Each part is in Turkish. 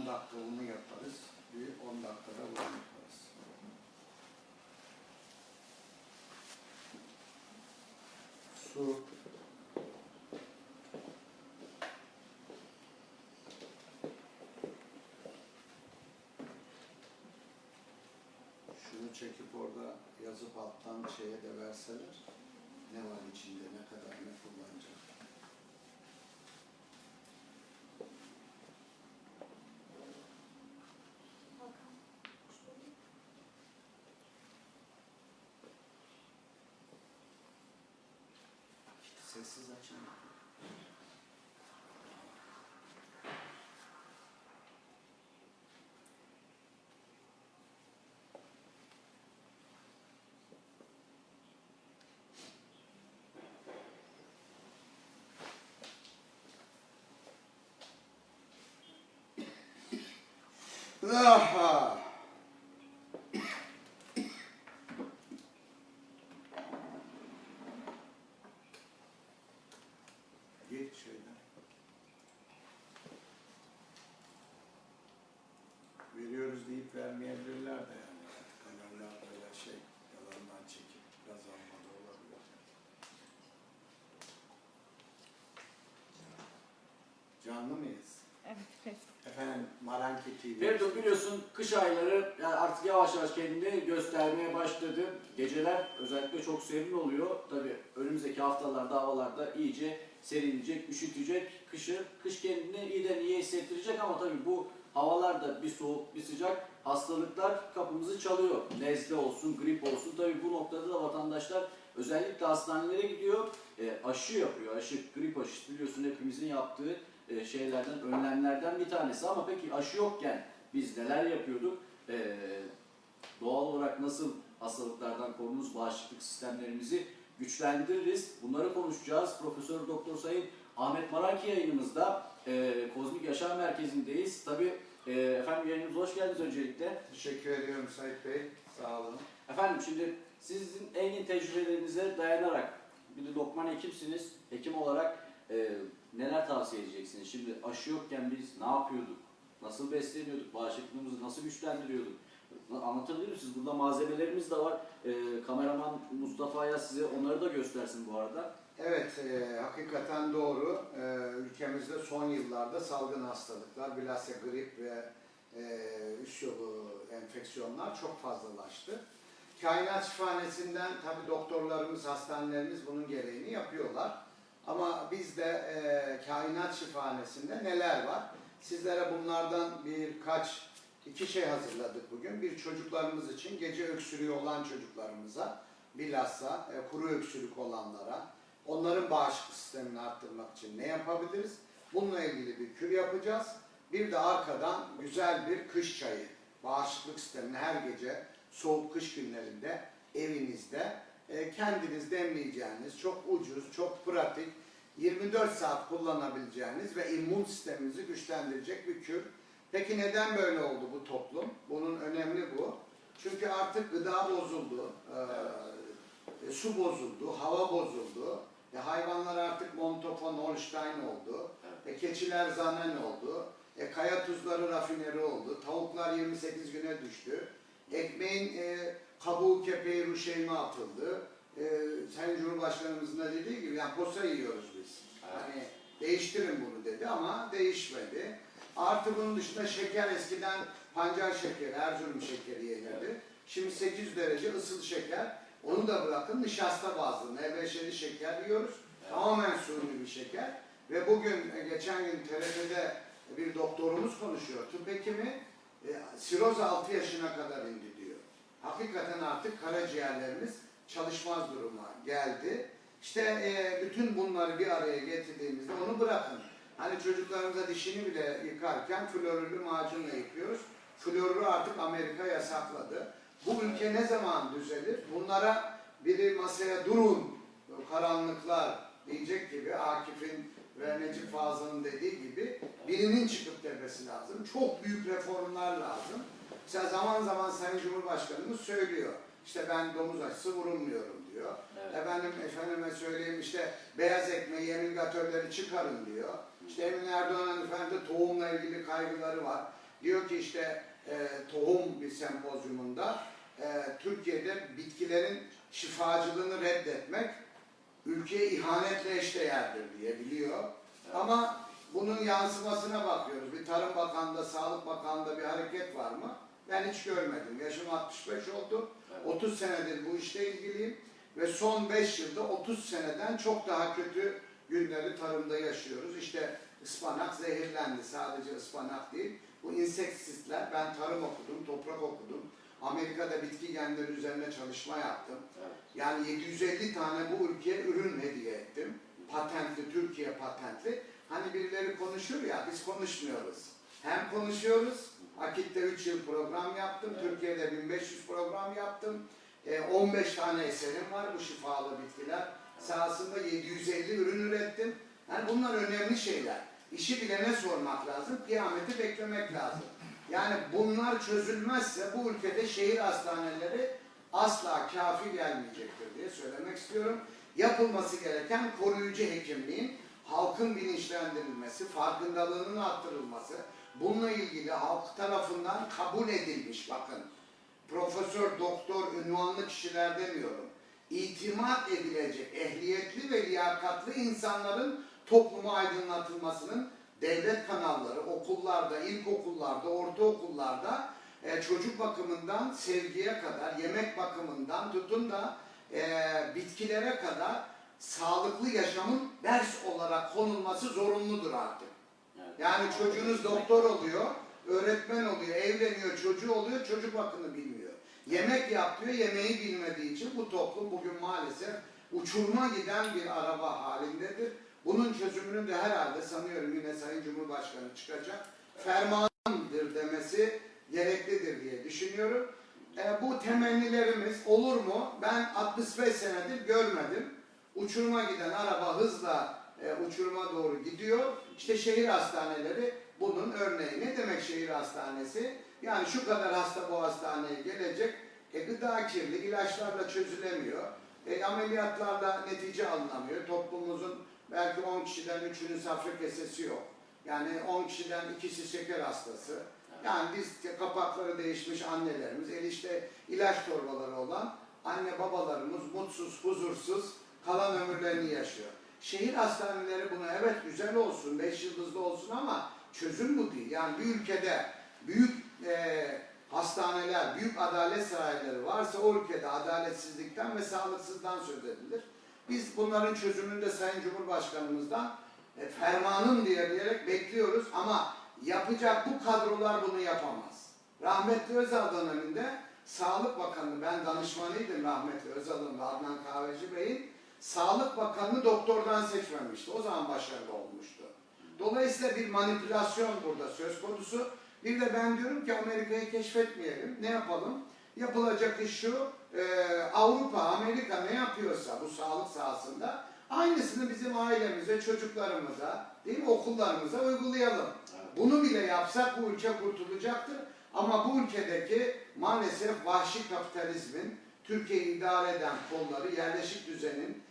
dakika bunu yaparız. Bir 10 dakikada bunu yaparız. Su. Şunu çekip orada yazıp alttan şeye de verseler, ne var içinde, ne kadar, ne kullanacak. Sessiz açın. Aha! Geç şeyden. Veriyoruz deyip vermeyebilirler de yani. Kanallar böyle şey, yalandan çekip gaz almadı olabilir. Canlı mıyız? Evet. Efendim, Maranki TV. Feridun biliyorsun kış ayları yani artık yavaş yavaş kendini göstermeye başladı. Geceler özellikle çok serin oluyor. Tabii önümüzdeki haftalarda havalarda iyice serinleyecek, üşütecek. Kış kendini iyiden iyiye hissettirecek ama tabii bu havalarda bir soğuk bir sıcak hastalıklar kapımızı çalıyor. Nezle olsun, grip olsun. Tabii bu noktada da vatandaşlar özellikle hastanelere gidiyor. Aşı yapıyor. Aşı, grip aşısı biliyorsun hepimizin yaptığı şeylerden, önlemlerden bir tanesi. Ama peki aşı yokken biz neler yapıyorduk? Doğal olarak nasıl hastalıklardan korunuruz, bağışıklık sistemlerimizi güçlendiririz? Bunları konuşacağız. Profesör Doktor Sayın Ahmet Maranki yayınımızda Kozmik Yaşam Merkezi'ndeyiz. Tabii efendim yayınımıza hoş geldiniz öncelikle. Teşekkür ediyorum Sait Bey. Sağ olun. Efendim şimdi sizin engin tecrübelerinize dayanarak bir de dokman hekimsiniz. Hekim olarak neler tavsiye edeceksiniz? Şimdi aşı yokken biz ne yapıyorduk? Nasıl besleniyorduk? Bağışıklığımızı nasıl güçlendiriyorduk? Anlatabilir misiniz? Burada malzemelerimiz de var. Kameraman Mustafa'ya size onları da göstersin bu arada. Evet, hakikaten doğru. Ülkemizde son yıllarda salgın hastalıklar, bilhassa grip ve üst yolu enfeksiyonlar çok fazlalaştı. Kainat Şifanesi'nden tabii doktorlarımız, hastanelerimiz bunun gereğini yapıyorlar. Ama bizde Kainat Şifanesi'nde neler var? Sizlere bunlardan iki şey hazırladık bugün. Bir, çocuklarımız için, gece öksürüğü olan çocuklarımıza, bilhassa kuru öksürük olanlara, onların bağışıklık sistemini arttırmak için ne yapabiliriz? Bununla ilgili bir kür yapacağız. Bir de arkadan güzel bir kış çayı. Bağışıklık sistemini her gece soğuk kış günlerinde evinizde kendiniz demleyeceğiniz, çok ucuz, çok pratik, 24 saat kullanabileceğiniz ve immün sisteminizi güçlendirecek bir kür. Peki neden böyle oldu bu toplum? Bunun önemli bu. Çünkü artık gıda bozuldu, su bozuldu, hava bozuldu. Hayvanlar artık Montafon, Holstein oldu. Keçiler Zanen oldu. Kaya tuzları rafineri oldu. Tavuklar 28 güne düştü. Ekmeğin kabuğu, kepeği, ruşeyme atıldı. Sayın Cumhurbaşkanımızın da dediği gibi yani posa yiyoruz biz. Yani değiştirin bunu dedi ama değişmedi. Artı bunun dışında şeker, eskiden pancar şekeri, Erzurum şekeri yenirdi. Şimdi 800 derece ısıl şeker. Onu da bırakın, nişasta bazlı nevreşeli şeker yiyoruz. Tamamen suni bir şeker. Ve bugün, geçen gün TRT'de bir doktorumuz konuşuyor. Tıp hekimi siroz 6 yaşına kadar indi diyor. Hakikaten artık karaciğerlerimiz çalışmaz duruma geldi. İşte bütün bunları bir araya getirdiğimizde onu bırakın. Hani çocuklarımıza dişini bile yıkarken florürlü macunla yıkıyoruz. Florürü artık Amerika yasakladı. Bu ülke ne zaman düzelir? Bunlara biri masaya durun, karanlıklar diyecek gibi, Akif'in ve Necip Fazıl'ın dediği gibi birinin çıkıp demesi lazım. Çok büyük reformlar lazım. Mesela zaman zaman Sayın Cumhurbaşkanımız söylüyor. İşte ben domuz aşısı vurulmuyorum diyor. Evet. Efendime söyleyeyim işte beyaz ekmeği, emülgatörleri çıkarın diyor. İşte Emin Erdoğan efendi tohumla ilgili kaygıları var. Diyor ki işte tohum bir sempozyumunda Türkiye'de bitkilerin şifacılığını reddetmek ülkeye ihanetle eşdeğerdir diye biliyor. Evet. Ama bunun yansımasına bakıyoruz. Bir Tarım Bakanlığı'nda, Sağlık Bakanlığı'nda bir hareket var mı? Ben hiç görmedim. Yaşım 65 oldu. Evet. 30 senedir bu işle ilgiliyim. Ve son 5 yılda 30 seneden çok daha kötü günleri tarımda yaşıyoruz. İşte ıspanak zehirlendi. Sadece ıspanak değil. Bu insektisitler, ben tarım okudum, toprak okudum. Amerika'da bitki genleri üzerine çalışma yaptım. Evet. Yani 750 tane bu ülkeye ürün hediye ettim. Patentli, Türkiye patentli. Hani birileri konuşur ya, biz konuşmuyoruz. Hem konuşuyoruz, Akit'te 3 yıl program yaptım, Evet. Türkiye'de 1500 program yaptım. 15 tane eserim var bu şifalı bitkiler. Sahasında 750 ürün ürettim. Yani bunlar önemli şeyler. İşi bilene sormak lazım, kıyameti beklemek lazım. Yani bunlar çözülmezse bu ülkede şehir hastaneleri asla kafi gelmeyecektir diye söylemek istiyorum. Yapılması gereken koruyucu hekimliğin halkın bilinçlendirilmesi, farkındalığının arttırılması, bununla ilgili halk tarafından kabul edilmiş, bakın, profesör, doktor, ünvanlı kişiler demiyorum, itimat edilecek, ehliyetli ve liyakatlı insanların topluma aydınlatılmasının devlet kanalları, okullarda, ilkokullarda, ortaokullarda çocuk bakımından sevgiye kadar, yemek bakımından tutun da bitkilere kadar sağlıklı yaşamın ders olarak konulması zorunludur artık. Evet. Yani çocuğunuz doktor oluyor, öğretmen oluyor, evleniyor, çocuğu oluyor, çocuk bakımını bilmiyor. Yemek yapıyor, yemeği bilmediği için bu toplum bugün maalesef uçuruma giden bir araba halindedir. Bunun çözümünü de herhalde sanıyorum yine Sayın Cumhurbaşkanı çıkacak. Fermandır demesi gereklidir diye düşünüyorum. Bu temennilerimiz olur mu? Ben 65 senedir görmedim. Uçuruma giden araba hızla uçuruma doğru gidiyor. İşte şehir hastaneleri bunun örneği. Ne demek şehir hastanesi? Yani şu kadar hasta bu hastaneye gelecek. Gıda kirli, ilaçlarla çözülemiyor. Ameliyatlarla netice alınamıyor. Toplumumuzun belki 10 kişiden 3'ünün safra kesesi yok. Yani 10 kişiden 2'si şeker hastası. Yani biz kapakları değişmiş annelerimiz, işte ilaç torbaları olan anne babalarımız mutsuz, huzursuz kalan ömürlerini yaşıyor. Şehir hastaneleri buna evet güzel olsun, 5 yıldızlı olsun ama çözüm bu değil. Yani bir ülkede büyük hastaneler, büyük adalet sarayları varsa o ülkede adaletsizlikten ve sağlıksızdan söz edilir. Biz bunların çözümünü de Sayın Cumhurbaşkanımızdan fermanım diyerek bekliyoruz ama yapacak bu kadrolar bunu yapamaz. Rahmetli Özal döneminde Sağlık Bakanı, ben danışmanıydım rahmetli Özal'ın ve Adnan Kahveci Bey'in, Sağlık Bakanı'nı doktordan seçmemişti. O zaman başarılı olmuştu. Dolayısıyla bir manipülasyon burada söz konusu. Bir de ben diyorum ki Amerika'yı keşfetmeyelim. Ne yapalım? Yapılacak iş şu, Avrupa, Amerika ne yapıyorsa bu sağlık sahasında aynısını bizim ailemize, çocuklarımıza, değil mi, okullarımıza uygulayalım. Bunu bile yapsak bu ülke kurtulacaktır. Ama bu ülkedeki maalesef vahşi kapitalizmin, Türkiye'yi idare eden kolları, yerleşik düzenin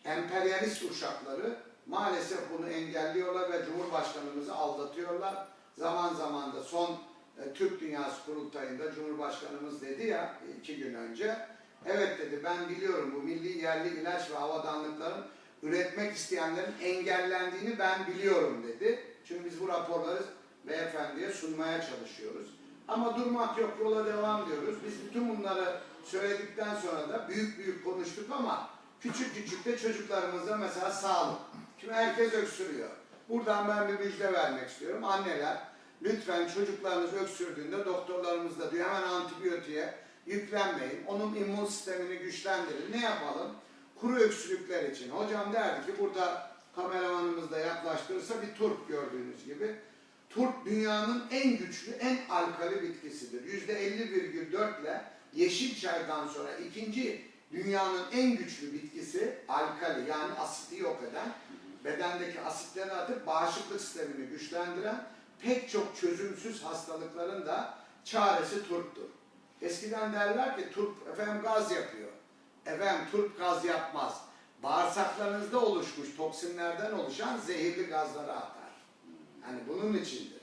emperyalist uşakları maalesef bunu engelliyorlar ve Cumhurbaşkanımızı aldatıyorlar. Zaman zaman da son Türk Dünyası Kurultayı'nda Cumhurbaşkanımız dedi ya 2 gün önce, evet dedi, ben biliyorum bu milli yerli ilaç ve havadanlıkların üretmek isteyenlerin engellendiğini ben biliyorum dedi. Çünkü biz bu raporları beyefendiye sunmaya çalışıyoruz. Ama durmak yok, yola devam diyoruz. Biz bütün bunları söyledikten sonra da büyük büyük konuştuk ama küçük küçük de çocuklarımıza mesela sağlık. Şimdi herkes öksürüyor. Buradan ben bir müjde vermek istiyorum. Anneler, lütfen çocuklarınız öksürdüğünde doktorlarımız da diyor hemen antibiyotiğe yüklenmeyin. Onun immün sistemini güçlendirin. Ne yapalım? Kuru öksürükler için. Hocam derdi ki burada kameramanımız da yaklaştırırsa bir turp gördüğünüz gibi. Turp dünyanın en güçlü, en alkali bitkisidir. %50,4 ile yeşil çaydan sonra ikinci dünyanın en güçlü bitkisi alkali, yani asiti yok eden, bedendeki asitleri atıp bağışıklık sistemini güçlendiren pek çok çözümsüz hastalıkların da çaresi turptur. Eskiden derler ki turp efendim gaz yapıyor. Efendim turp gaz yapmaz. Bağırsaklarınızda oluşmuş toksinlerden oluşan zehirli gazları atar. Yani bunun içindir.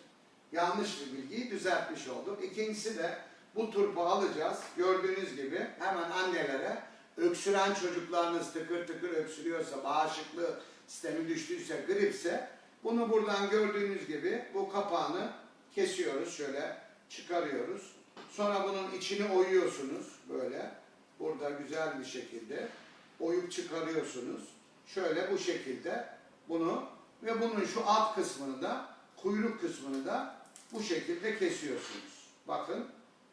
yanlış bir bilgiyi düzeltmiş olduk. İkincisi de bu turpu alacağız. Gördüğünüz gibi hemen annelere öksüren çocuklarınız tıkır tıkır öksürüyorsa, bağışıklığı sistemi düştüyse, gripse bunu buradan gördüğünüz gibi bu kapağını kesiyoruz. Şöyle çıkarıyoruz. Sonra bunun içini oyuyorsunuz böyle. Burada güzel bir şekilde oyup çıkarıyorsunuz. Şöyle bu şekilde bunu ve bunun şu alt kısmını da, kuyruk kısmını da bu şekilde kesiyorsunuz. Bakın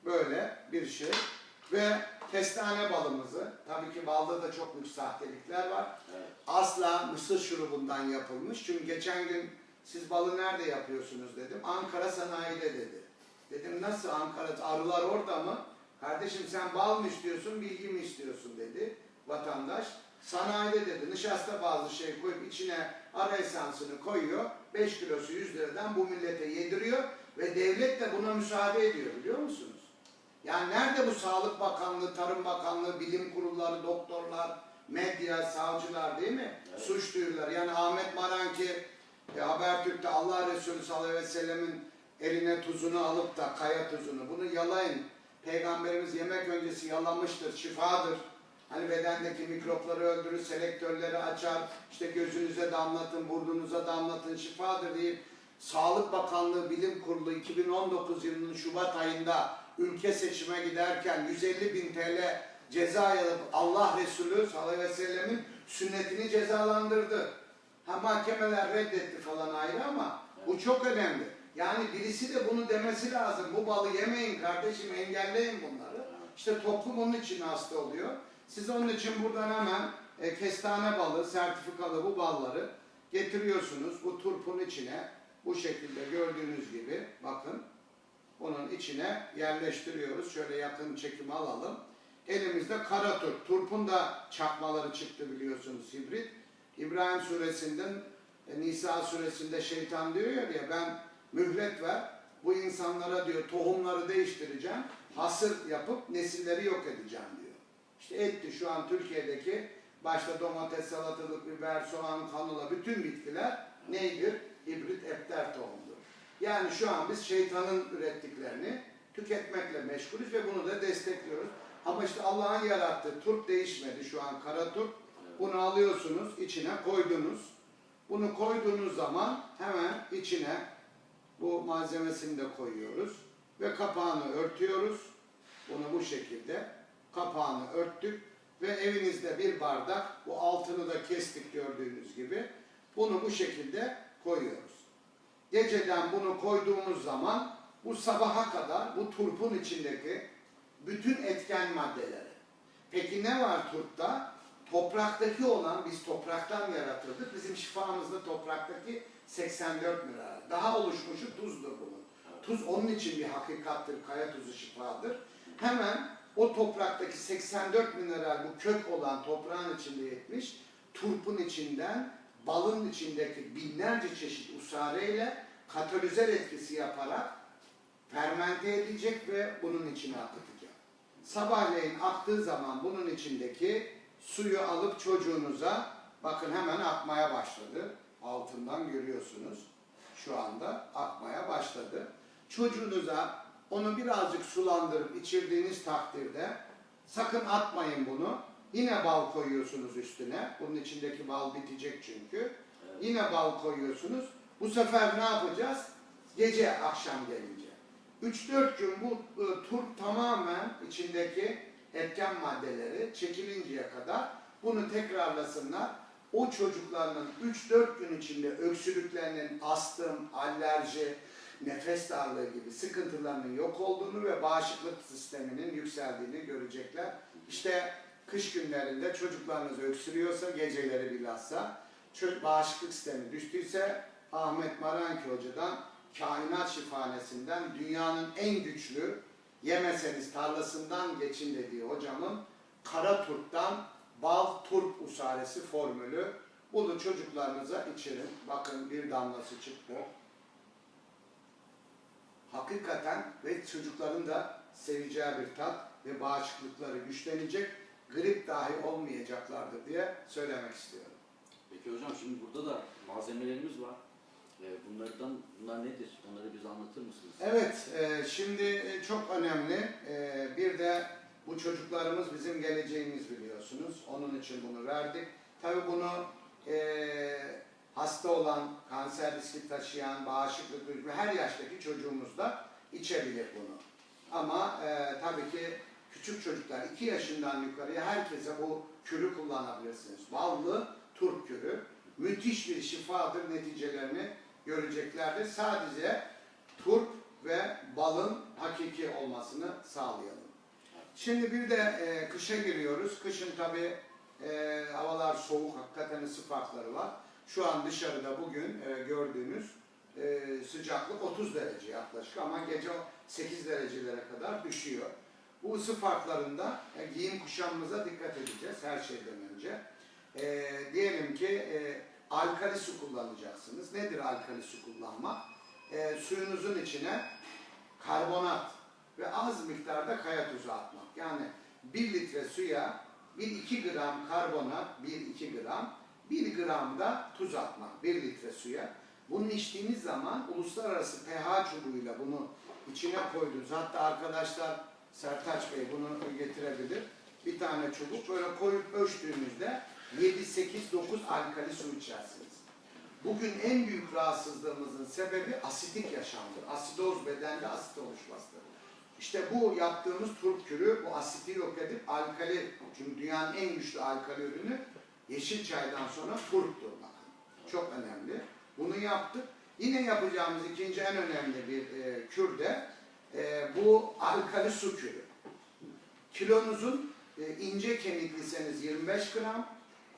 böyle bir şey. Ve kestane balımızı, tabii ki balda da çok büyük sahtelikler var. Evet. Asla mısır şurubundan yapılmış. Çünkü geçen gün siz balı nerede yapıyorsunuz dedim. Ankara sanayide dedi. Dedim nasıl Ankara? Arılar orada mı? Kardeşim sen bal mı istiyorsun, bilgi mi istiyorsun dedi vatandaş. Sanayide dedi. Nişasta bazı şey koyup içine arı esansını koyuyor. 5 kilosu 100 liradan bu millete yediriyor ve devlet de buna müsaade ediyor biliyor musunuz? Yani nerede bu Sağlık Bakanlığı, Tarım Bakanlığı, bilim kurulları, doktorlar, medya, savcılar değil mi? Evet. Suç duyurular. Yani Ahmet Maranki Habertürk'te Allah Resulü sallallahu aleyhi ve sellemin eline tuzunu alıp da kaya tuzunu bunu yalayın. Peygamberimiz yemek öncesi yalamıştır, şifadır. Hani bedendeki mikropları öldürür, selektörleri açar, işte gözünüze damlatın, burnunuza damlatın, şifadır deyip Sağlık Bakanlığı Bilim Kurulu 2019 yılının Şubat ayında ülke seçime giderken 150.000 TL ceza alıp Allah Resulü sallallahu aleyhi ve sellemin sünnetini cezalandırdı. Ha mahkemeler reddetti falan ayrı ama bu çok önemli. Yani birisi de bunu demesi lazım. Bu balı yemeyin kardeşim, engelleyin bunları. İşte toplum onun için hasta oluyor. Siz onun için buradan hemen kestane balı, sertifikalı bu balları getiriyorsunuz. Bu turpun içine bu şekilde gördüğünüz gibi bakın. Bunun içine yerleştiriyoruz. Şöyle yakın çekim alalım. Elimizde kara turp. Turpun da çakmaları çıktı biliyorsunuz hibrit. İbrahim suresinden, Nisa suresinde şeytan diyor ya ben mühlet ver. Bu insanlara diyor tohumları değiştireceğim. Hasır yapıp nesilleri yok edeceğim diyor. İşte etti şu an Türkiye'deki başta domates, salatalık, biber, soğan, kanula bütün bitkiler neydir? Hibrit epter tohumdur. Yani şu an biz şeytanın ürettiklerini tüketmekle meşgulüz ve bunu da destekliyoruz. Ama işte Allah'ın yarattığı turp değişmedi şu an kara turp. Bunu alıyorsunuz, içine koydunuz. Bunu koyduğunuz zaman hemen içine bu malzemesini de koyuyoruz. Ve kapağını örtüyoruz. Bunu bu şekilde kapağını örttük. Ve evinizde bir bardak, bu altını da kestik gördüğünüz gibi. Bunu bu şekilde koyuyoruz. Geceden bunu koyduğumuz zaman bu sabaha kadar bu turpun içindeki bütün etken maddeleri. Peki ne var turpta? Topraktaki olan, biz topraktan yaratıldık. Bizim şifamız da topraktaki 84 mineral. Daha oluşmuşu tuzdur bunun. Tuz onun için bir hakikattir, kaya tuzu şifadır. Hemen o topraktaki 84 mineral bu kök olan toprağın içinde yetmiş, turpun içinden balın içindeki binlerce çeşit usareyle katalizer etkisi yaparak fermente edecek ve bunun içine akıtacak. Sabahleyin aktığı zaman bunun içindeki suyu alıp çocuğunuza bakın hemen akmaya başladı. Altından görüyorsunuz. Şu anda akmaya başladı. Çocuğunuza onu birazcık sulandırıp içirdiğiniz takdirde sakın atmayın bunu. Yine bal koyuyorsunuz üstüne. Bunun içindeki bal bitecek çünkü. Evet. Yine bal koyuyorsunuz. Bu sefer ne yapacağız? Gece akşam gelince. 3-4 gün bu turp tamamen içindeki etken maddeleri çekilinceye kadar bunu tekrarlasınlar. O çocukların 3-4 gün içinde öksürüklerinin astım, alerji, nefes darlığı gibi sıkıntılarının yok olduğunu ve bağışıklık sisteminin yükseldiğini görecekler. İşte kış günlerinde çocuklarınız öksürüyorsa, geceleri bilhassa, bağışıklık sistemi düştüyse Ahmet Maranki Hoca'dan, Kainat Şifanesi'nden, dünyanın en güçlü, yemeseniz tarlasından geçin dediği hocamın kara turptan bal turp usaresi formülü. Bunu çocuklarınıza içirin. Bakın bir damlası çıktı. Hakikaten ve çocukların da seveceği bir tat ve bağışıklıkları güçlenecek, grip dahi olmayacaklardır diye söylemek istiyorum. Peki hocam şimdi burada da malzemelerimiz var. Bunlar nedir? Onları bize anlatır mısınız? Evet, şimdi çok önemli. Bir de bu çocuklarımız bizim geleceğimiz biliyorsunuz. Onun için bunu verdik. Tabii bunu hasta olan, kanser riski taşıyan, bağışıklık durumu her yaştaki çocuğumuz da içebilir bunu. Ama tabii ki küçük çocuklar 2 yaşından yukarıya herkese bu kürü kullanabilirsiniz. Ballı turp kürü. Müthiş bir şifadır, neticelerini göreceklerdir. Sadece turp ve balın hakiki olmasını sağlayalım. Şimdi bir de kışa giriyoruz. Kışın tabii havalar soğuk, hakikaten ısı farkları var. Şu an dışarıda bugün gördüğünüz sıcaklık 30 derece yaklaşık ama gece 8 derecelere kadar düşüyor. Bu ısı farklarında giyim kuşamımıza dikkat edeceğiz her şeyden önce. Diyelim ki alkali su kullanacaksınız. Nedir alkali su kullanmak? Suyunuzun içine karbonat ve az miktarda kaya tuzu atmak. Yani 1 litre suya 1-2 gram karbonat, 1-2 gram, 1 gram da tuz atmak 1 litre suya. Bunu içtiğiniz zaman uluslararası pH çubuğuyla bunu içine koydunuz. Hatta arkadaşlar Sertaç Bey bunu getirebilir. Bir tane çubuk böyle koyup ölçtüğünüzde 7-8-9 alkali su içersiniz. Bugün en büyük rahatsızlığımızın sebebi asitik yaşamdır. Asidoz, bedende asit oluşmasıdır. İşte bu yaptığımız turp kürü bu asiti yok edip alkali, çünkü dünyanın en güçlü alkali ürünü yeşil çaydan sonra turptur bakın. Çok önemli. Bunu yaptık. Yine yapacağımız ikinci en önemli bir kür de bu alkali su kürü. Kilonuzun ince kemikliyseniz 25 gram,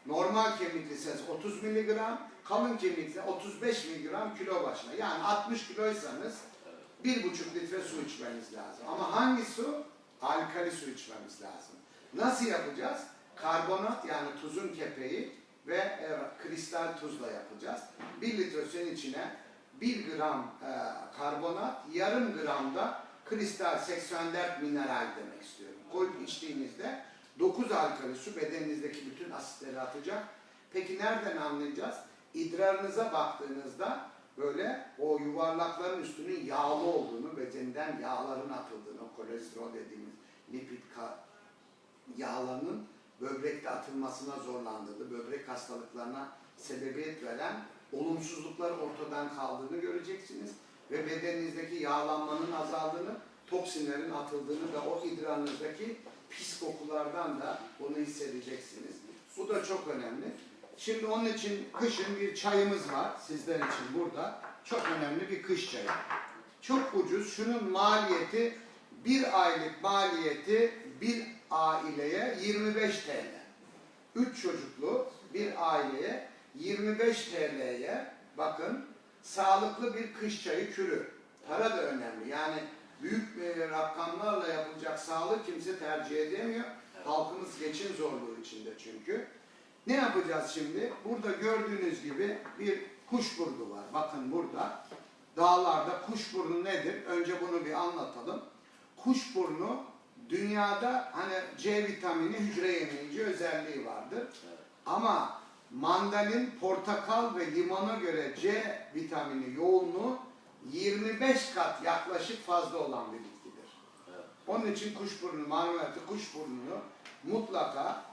normal kemikliyseniz 30 miligram, kalın kemikliyseniz 35 miligram kilo başına. Yani 60 kiloysanız 1,5 litre su içmeniz lazım. Ama hangi su? Alkali su içmemiz lazım. Nasıl yapacağız? Karbonat yani tuzun kepeği ve kristal tuzla yapacağız. 1 litre suyun içine 1 gram karbonat, yarım gram da kristal 84 mineral demek istiyorum. Koyup içtiğinizde 9 alkali su bedeninizdeki bütün asitleri atacak. Peki nereden anlayacağız? İdrarınıza baktığınızda böyle o yuvarlakların üstünün yağlı olduğunu, bedenden yağların atıldığını, kolesterol dediğimiz lipid yağlarının böbrekte atılmasına zorlandığını, böbrek hastalıklarına sebebiyet veren olumsuzluklar ortadan kaldığını göreceksiniz. Ve bedeninizdeki yağlanmanın azaldığını, toksinlerin atıldığını ve o idrarınızdaki pis kokulardan da bunu hissedeceksiniz. Bu da çok önemli. Şimdi onun için kışın bir çayımız var sizler için burada. Çok önemli bir kış çayı. Çok ucuz. Şunun maliyeti, bir aylık maliyeti bir aileye 25 TL. 3 çocuklu bir aileye 25 TL'ye bakın sağlıklı bir kış çayı kürü. Para da önemli. Yani büyük rakamlarla yapılacak sağlık kimse tercih edemiyor. Halkımız geçim zorluğu içinde çünkü. Ne yapacağız şimdi? Burada gördüğünüz gibi bir kuşburnu var. Bakın burada dağlarda kuşburnu nedir? Önce bunu bir anlatalım. Kuşburnu dünyada hani C vitamini hücre yenileyici özelliği vardır. Ama mandalin, portakal ve limona göre C vitamini yoğunluğu 25 kat yaklaşık fazla olan bir bitkidir. Onun için kuşburnu, marmelatı kuşburnunu mutlaka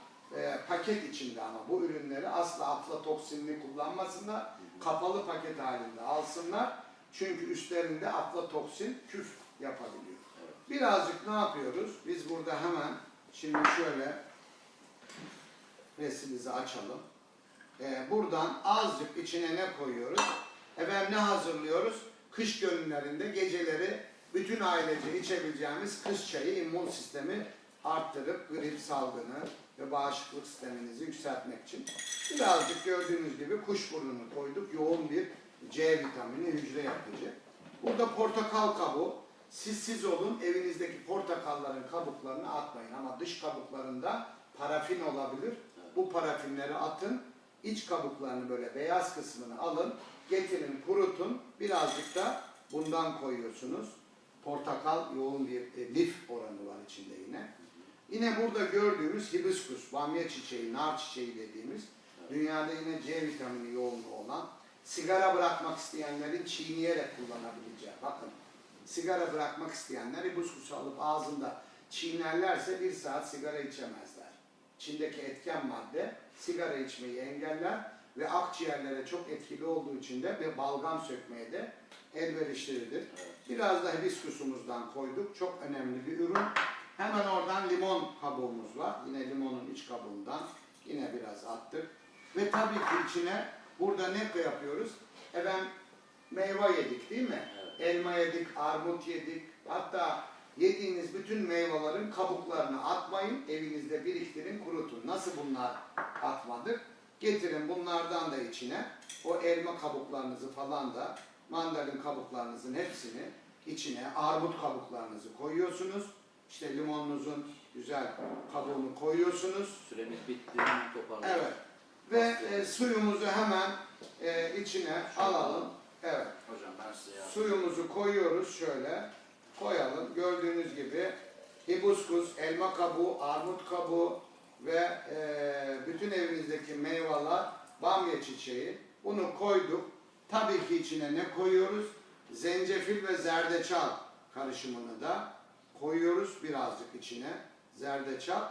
paket içinde ama bu ürünleri asla aflatoksinli kullanmasınlar. Kapalı paket halinde alsınlar. Çünkü üstlerinde aflatoksin küf yapabiliyor. Birazcık ne yapıyoruz? Biz burada hemen şimdi şöyle resmimizi açalım. Buradan azıcık içine ne koyuyoruz? Efendim ne hazırlıyoruz? Kış günlerinde geceleri bütün ailece içebileceğimiz kış çayı immün sistemi arttırıp grip salgını ve bağışıklık sisteminizi yükseltmek için. Birazcık gördüğünüz gibi kuşburnunu koyduk. Yoğun bir C vitamini hücre yapıcı. Burada portakal kabuğu. Siz olun evinizdeki portakalların kabuklarını atmayın ama dış kabuklarında parafin olabilir. Bu parafinleri atın. İç kabuklarını böyle beyaz kısmını alın. Getirin kurutun. Birazcık da bundan koyuyorsunuz. Portakal yoğun bir lif oranı var içinde yine. Yine burada gördüğümüz hibiskus, bamya çiçeği, nar çiçeği dediğimiz dünyada yine C vitamini yoğunluğu olan sigara bırakmak isteyenlerin çiğneyerek kullanabileceği. Bakın, sigara bırakmak isteyenler hibiskus alıp ağzında çiğnerlerse 1 saat sigara içemezler. İçindeki etken madde sigara içmeyi engeller ve akciğerlere çok etkili olduğu için de ve balgam sökmeye de elverişlidir. Biraz da hibiskusumuzdan koyduk. Çok önemli bir ürün. Hemen oradan limon kabuğumuz var. Yine limonun iç kabuğundan yine biraz attık. Ve tabii ki içine burada ne yapıyoruz? Meyve yedik değil mi? Evet. Elma yedik, armut yedik. Hatta yediğiniz bütün meyvelerin kabuklarını atmayın. Evinizde biriktirin, kurutun. Nasıl bunlar atmadık? Getirin bunlardan da içine. O elma kabuklarınızı falan da, mandalin kabuklarınızın hepsini içine, armut kabuklarınızı koyuyorsunuz. İşte limonunuzun güzel kabuğunu koyuyorsunuz. Süremiz bitti. Toparlayalım. Evet. Ve suyumuzu hemen içine alalım. Evet. Hocam ben size yardım. Suyumuzu koyuyoruz şöyle. Koyalım. Gördüğünüz gibi hibiskus, elma kabuğu, armut kabuğu ve bütün evinizdeki meyveler, bamya çiçeği. Bunu koyduk. Tabii ki içine ne koyuyoruz? Zencefil ve zerdeçal karışımını da koyuyoruz birazcık içine. Zerdeçal.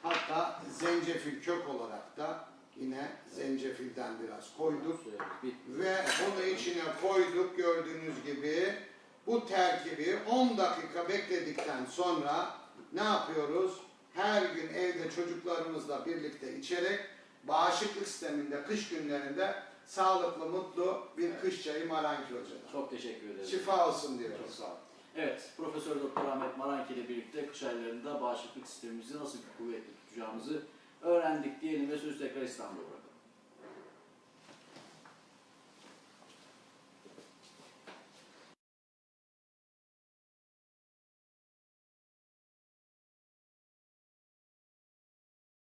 Hatta zencefil kök olarak da yine zencefilden biraz koyduk. Ve bunu içine koyduk gördüğünüz gibi. Bu terkibi 10 dakika bekledikten sonra ne yapıyoruz? Her gün evde çocuklarımızla birlikte içerek bağışıklık sisteminde kış günlerinde sağlıklı, mutlu bir kış çayı Maranki Hoca'dan. Çok teşekkür ederim. Şifa olsun diyoruz. Çok sağ olun. Evet, Profesör Doktor Ahmet Maranki ile birlikte kış aylarında bağışıklık sistemimizi nasıl kuvvetli tutacağımızı öğrendik diyelim ve sözü tekrar İstanbul'a bırakalım.